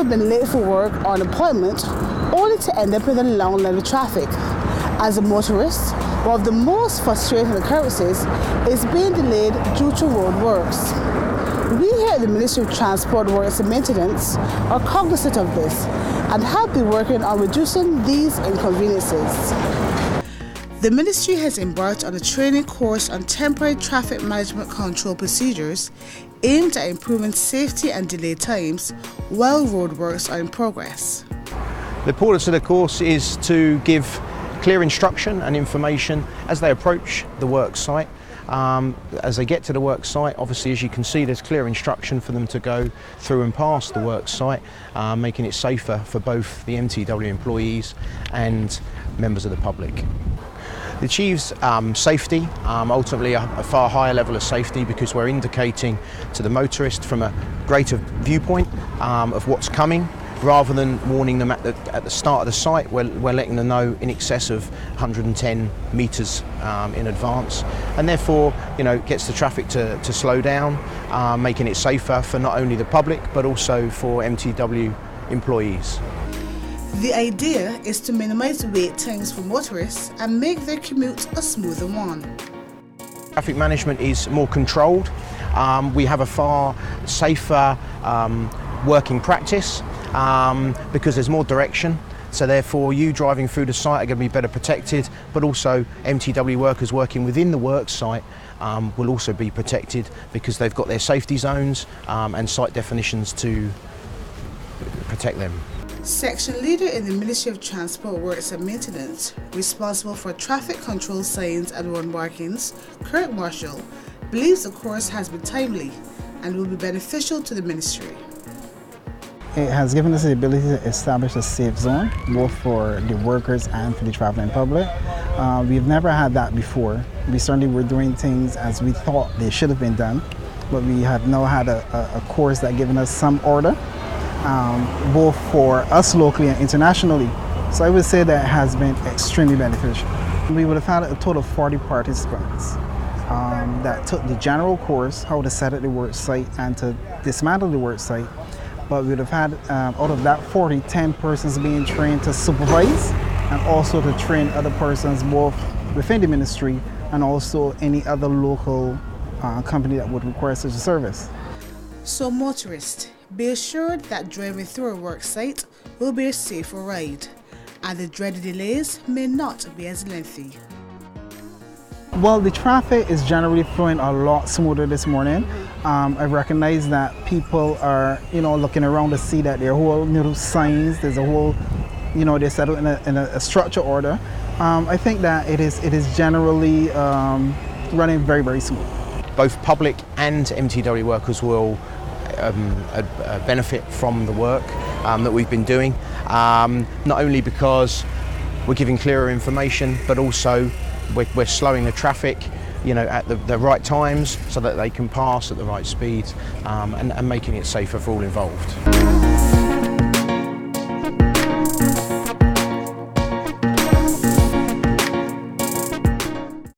have been late for work or an appointment, only to end up in a long line of traffic. As a motorist, one of the most frustrating occurrences is being delayed due to road works. We here at the Ministry of Transport, Works and Maintenance are cognizant of this and have been working on reducing these inconveniences. The Ministry has embarked on a training course on temporary traffic management control procedures aimed at improving safety and delay times while roadworks are in progress. The purpose of the course is to give clear instruction and information as they approach the work site. As they get to the work site, obviously, as you can see, there's clear instruction for them to go through and past the work site, making it safer for both the MTW employees and members of the public. It achieves safety, ultimately a far higher level of safety, because we're indicating to the motorist from a greater viewpoint of what's coming, rather than warning them at the start of the site. We're letting them know in excess of 110 metres in advance, and therefore, gets the traffic to slow down, making it safer for not only the public but also for MTW employees. The idea is to minimise wait times for motorists and make their commute a smoother one. Traffic management is more controlled. We have a far safer working practice because there's more direction. So therefore, you driving through the site are going to be better protected, but also MTW workers working within the work site will also be protected because they've got their safety zones and site definitions to protect them. Section Leader in the Ministry of Transport, Works and Maintenance, responsible for traffic control signs and road markings, Kirk Marshall, believes the course has been timely and will be beneficial to the Ministry. It has given us the ability to establish a safe zone, both for the workers and for the traveling public. We've never had that before. We certainly were doing things as we thought they should have been done, but we have now had a course that given us some order, both for us locally and internationally. So I would say that it has been extremely beneficial. We would have had a total of 40 participants that took the general course, how to set up the work site and to dismantle the work site. But we would have had, out of that 40, 10 persons being trained to supervise and also to train other persons both within the ministry and also any other local company that would require such a service. So motorists, be assured that driving through a work site will be a safer ride, and the dreaded delays may not be as lengthy. Well, the traffic is generally flowing a lot smoother this morning. I recognize that people are, looking around to see that there are whole new signs. There's a whole, they're set up in a structure order. I think that it is generally running very, very smooth. Both public and MTW workers will benefit from the work that we've been doing, not only because we're giving clearer information, but also we're slowing the traffic, at the right times so that they can pass at the right speed and making it safer for all involved.